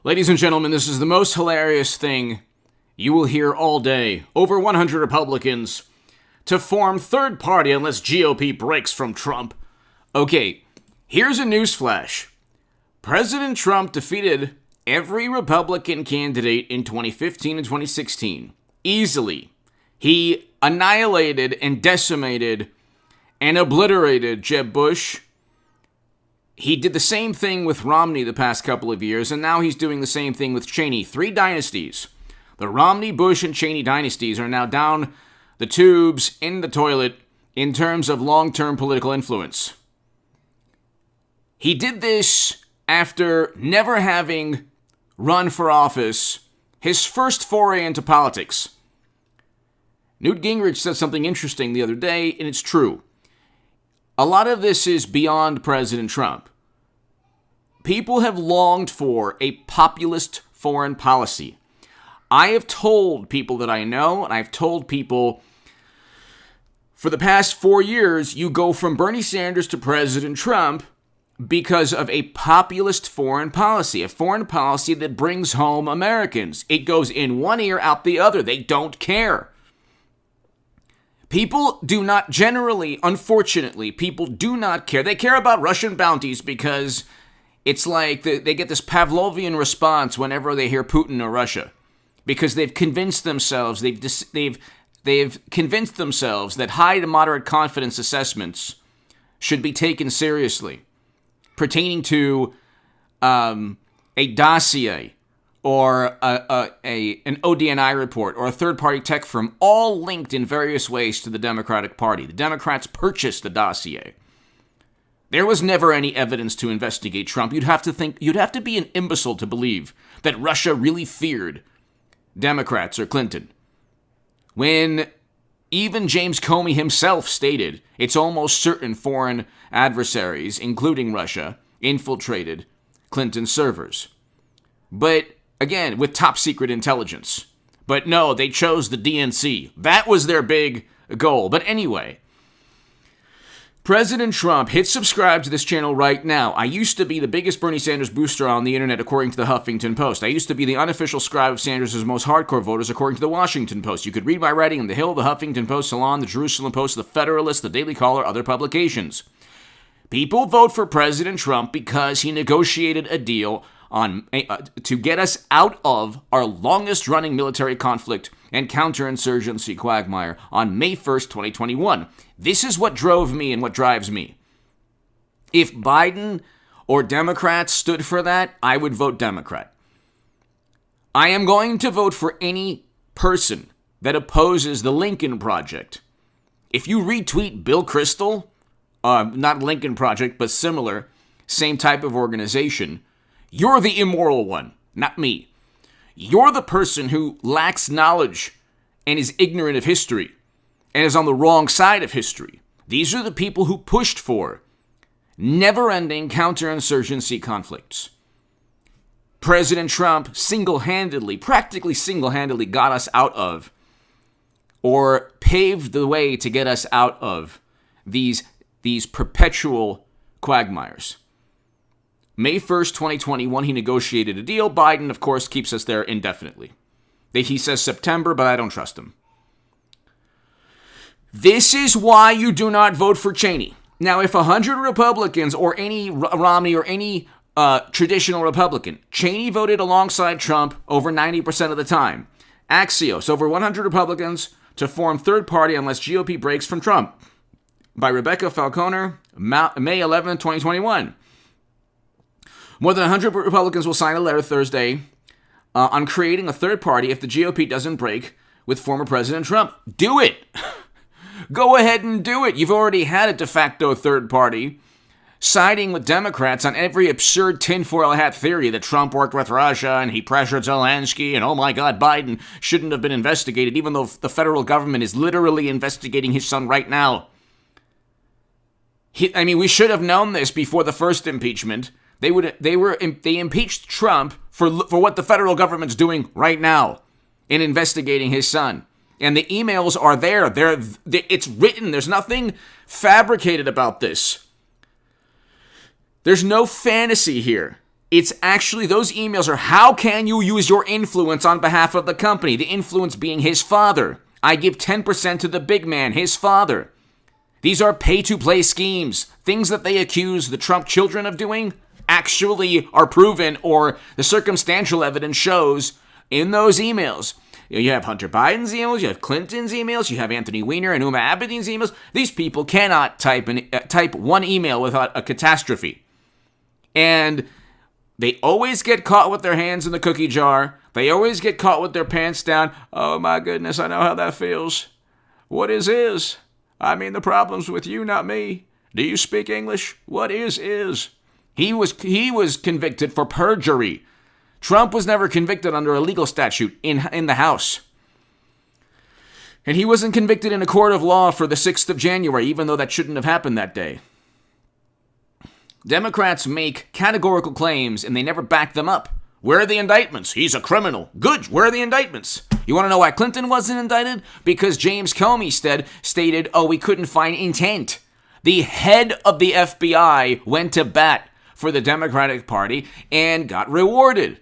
Ladies and gentlemen, this is the most hilarious thing you will hear all day. Over 100 Republicans to form third party unless GOP breaks from Trump. Okay, here's a newsflash. President Trump defeated every Republican candidate in 2015 and 2016. Easily. He annihilated and decimated and obliterated Jeb Bush. He did the same thing with Romney the past couple of years, and now he's doing the same thing with Cheney. Three dynasties. The Romney, Bush, and Cheney dynasties are now down the tubes in the toilet in terms of long-term political influence. He did this after never having run for office, his first foray into politics. Newt Gingrich said something interesting the other day, and it's true. A lot of this is beyond President Trump. People have longed for a populist foreign policy. I have told people that I know, and I've told people for the past 4 years, you go from Bernie Sanders to President Trump because of a populist foreign policy, a foreign policy that brings home Americans. It goes in one ear, out the other. They don't care. People do not generally, unfortunately, people do not care. They care about Russian bounties because it's like they get this Pavlovian response whenever they hear Putin or Russia, because they've convinced themselves, they've convinced themselves that high to moderate confidence assessments should be taken seriously, pertaining to a dossier or an ODNI report or a third-party tech firm, all linked in various ways to the Democratic Party. The Democrats purchased the dossier. There was never any evidence to investigate Trump. You'd have to be an imbecile to believe that Russia really feared Democrats or Clinton. When even James Comey himself stated it's almost certain foreign adversaries, including Russia, infiltrated Clinton's servers. But again, with top secret intelligence. But no, they chose the DNC. That was their big goal. But anyway, President Trump, hit subscribe to this channel right now. I used to be the biggest Bernie Sanders booster on the internet, according to the Huffington Post. I used to be the unofficial scribe of Sanders' most hardcore voters, according to the Washington Post. You could read my writing in The Hill, the Huffington Post, Salon, the Jerusalem Post, the Federalist, the Daily Caller, other publications. People vote for President Trump because he negotiated a deal to get us out of our longest-running military conflict and counterinsurgency quagmire on May 1st, 2021. This is what drove me and what drives me. If Biden or Democrats stood for that, I would vote Democrat. I am going to vote for any person that opposes the Lincoln Project. If you retweet Bill Kristol, not Lincoln Project, but similar, same type of organization, you're the immoral one, not me. You're the person who lacks knowledge and is ignorant of history and is on the wrong side of history. These are the people who pushed for never-ending counterinsurgency conflicts. President Trump practically single-handedly got us out of, or paved the way to get us out of, these perpetual quagmires. May 1st, 2021, he negotiated a deal. Biden, of course, keeps us there indefinitely. He says September, but I don't trust him. This is why you do not vote for Cheney. Now, if 100 Republicans or any Romney or any traditional Republican, Cheney voted alongside Trump over 90% of the time. Axios, over 100 Republicans to form third party unless GOP breaks from Trump. By Rebecca Falconer, May 11, 2021. More than 100 Republicans will sign a letter Thursday on creating a third party if the GOP doesn't break with former President Trump. Do it! Go ahead and do it. You've already had a de facto third party siding with Democrats on every absurd tinfoil hat theory that Trump worked with Russia and he pressured Zelensky and, oh my God, Biden shouldn't have been investigated, even though the federal government is literally investigating his son right now. We should have known this before the first impeachment. They impeached Trump for what the federal government's doing right now in investigating his son. And the emails are there. It's written. There's nothing fabricated about this. There's no fantasy here. It's actually, those emails are, how can you use your influence on behalf of the company? The influence being his father. I give 10% to the big man, his father. These are pay-to-play schemes. Things that they accuse the Trump children of doing actually are proven, or the circumstantial evidence shows in those emails. You have Hunter Biden's emails, you have Clinton's emails, you have Anthony Weiner and Huma Abedin's emails. These people cannot type one email without a catastrophe. And they always get caught with their hands in the cookie jar. They always get caught with their pants down. Oh my goodness, I know how that feels. What is? I mean, the problem's with you, not me. Do you speak English? What is? He was convicted for perjury. Trump was never convicted under a legal statute in the House. And he wasn't convicted in a court of law for the 6th of January, even though that shouldn't have happened that day. Democrats make categorical claims and they never back them up. Where are the indictments? He's a criminal. Good. Where are the indictments? You want to know why Clinton wasn't indicted? Because James Comey stated, we couldn't find intent. The head of the FBI went to bat for the Democratic Party and got rewarded.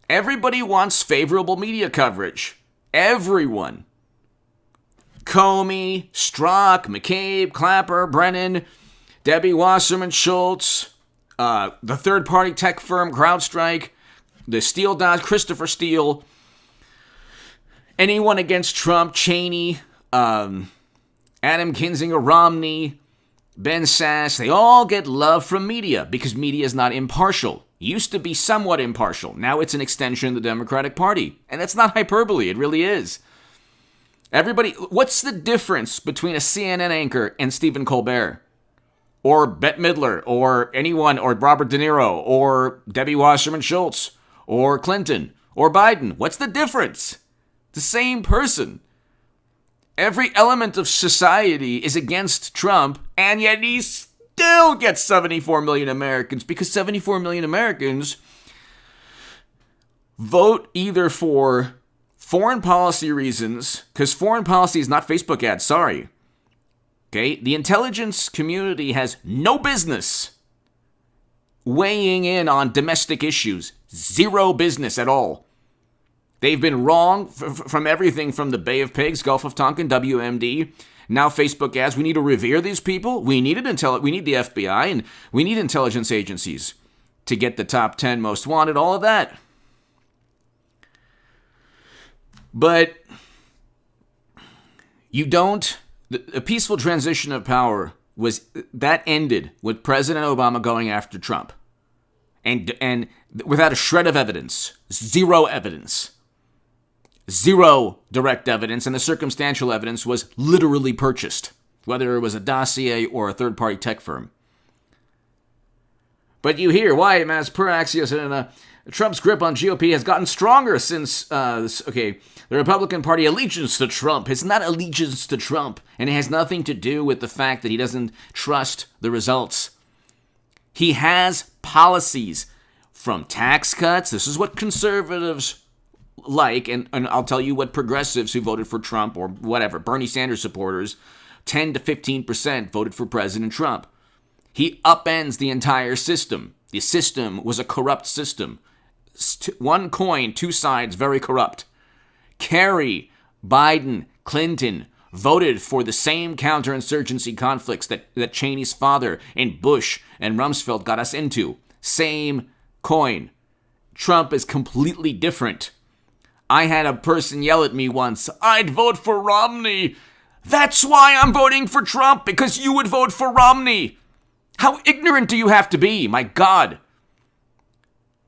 Everybody wants favorable media coverage. Everyone. Comey, Strzok, McCabe, Clapper, Brennan, Debbie Wasserman Schultz, the third-party tech firm CrowdStrike, the Steele Dodge, Christopher Steele, anyone against Trump, Cheney, Adam Kinzinger, Romney, Ben Sass, they all get love from media because media is not impartial. Used to be somewhat impartial. Now it's an extension of the Democratic Party. And that's not hyperbole. It really is. What's the difference between a CNN anchor and Stephen Colbert? Or Bette Midler, or anyone, or Robert De Niro, or Debbie Wasserman Schultz, or Clinton, or Biden? What's the difference? The same person. Every element of society is against Trump, and yet he still gets 74 million Americans, because 74 million Americans vote either for foreign policy reasons, because foreign policy is not Facebook ads, sorry. Okay, the intelligence community has no business weighing in on domestic issues. Zero business at all. They've been wrong from everything from the Bay of Pigs, Gulf of Tonkin, WMD, now Facebook ads. We need to revere these people. We need the FBI, and we need intelligence agencies to get the top 10 most wanted, all of that. But you don't... A peaceful transition of power ended with President Obama going after Trump, and without a shred of evidence, zero direct evidence, and the circumstantial evidence was literally purchased, whether it was a dossier or a third-party tech firm. But you hear why, as per Axios, Trump's grip on GOP has gotten stronger since, the Republican Party allegiance to Trump. It's not allegiance to Trump, and it has nothing to do with the fact that he doesn't trust the results. He has policies from tax cuts. This is what conservatives like, and I'll tell you what progressives who voted for Trump or whatever, Bernie Sanders supporters, 10 to 15% voted for President Trump. He upends the entire system. The system was a corrupt system. One coin, two sides, very corrupt. Kerry, Biden, Clinton voted for the same counterinsurgency conflicts that Cheney's father and Bush and Rumsfeld got us into. Same coin. Trump is completely different. I had a person yell at me once, "I'd vote for Romney." That's why I'm voting for Trump, because you would vote for Romney. How ignorant do you have to be? My God.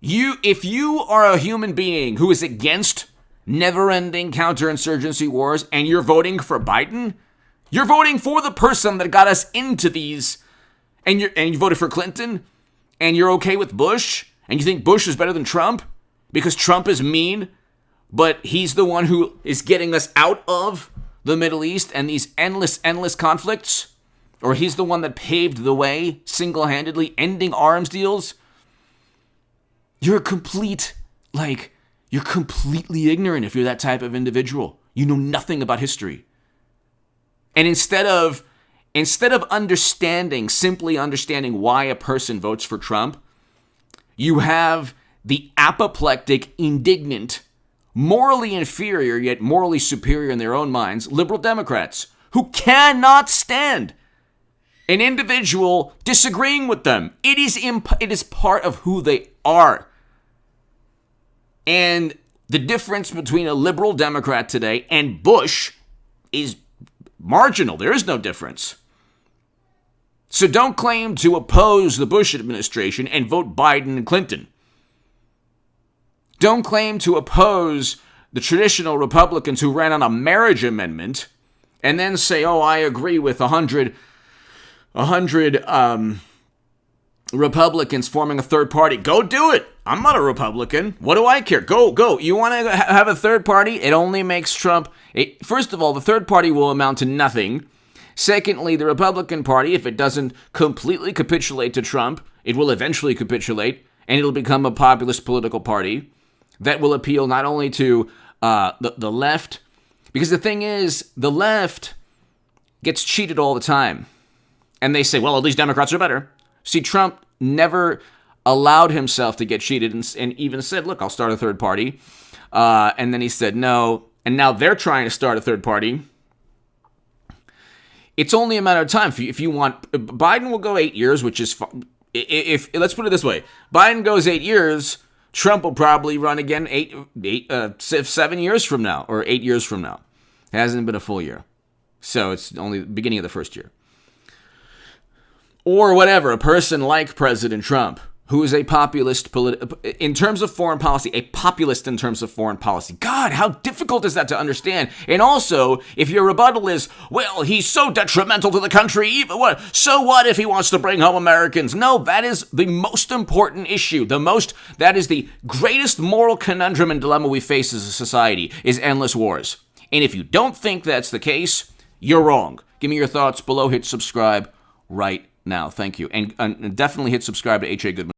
If you are a human being who is against never-ending counterinsurgency wars and you're voting for Biden, you're voting for the person that got us into these, and you voted for Clinton, and you're okay with Bush, and you think Bush is better than Trump because Trump is mean, but he's the one who is getting us out of the Middle East and these endless conflicts, or he's the one that paved the way single-handedly, ending arms deals. You're completely ignorant if you're that type of individual. You know nothing about history. And instead of simply understanding why a person votes for Trump, You have the apoplectic, indignant, morally inferior yet morally superior in their own minds, liberal Democrats who cannot stand an individual disagreeing with them. It is part of who they are. And the difference between a liberal Democrat today and Bush is marginal. There is no difference. So don't claim to oppose the Bush administration and vote Biden and Clinton. Don't claim to oppose the traditional Republicans who ran on a marriage amendment and then say, oh, I agree with 100 Republicans forming a third party. Go do it. I'm not a Republican. What do I care? Go. You want to have a third party? It only makes Trump. First of all, the third party will amount to nothing. Secondly, the Republican Party, if it doesn't completely capitulate to Trump, it will eventually capitulate, and it'll become a populist political party that will appeal not only to the left, because the thing is, the left gets cheated all the time. And they say, well, at least Democrats are better. See, Trump never allowed himself to get cheated and even said, look, I'll start a third party. And then he said no. And now they're trying to start a third party. It's only a matter of time. If you want, Biden will go 8 years, which is, if let's put it this way. Biden goes 8 years, Trump will probably run again 7 years from now, or 8 years from now. It hasn't been a full year. So it's only the beginning of the first year. Or whatever, a person like President Trump, who is a populist in terms of foreign policy, a populist in terms of foreign policy. God, how difficult is that to understand? And also, if your rebuttal is, well, he's so detrimental to the country, so what if he wants to bring home Americans? No, that is the most important issue. That is the greatest moral conundrum and dilemma we face as a society, is endless wars. And if you don't think that's the case, you're wrong. Give me your thoughts below. Hit subscribe right now. Thank you. And definitely hit subscribe to H.A. Goodman.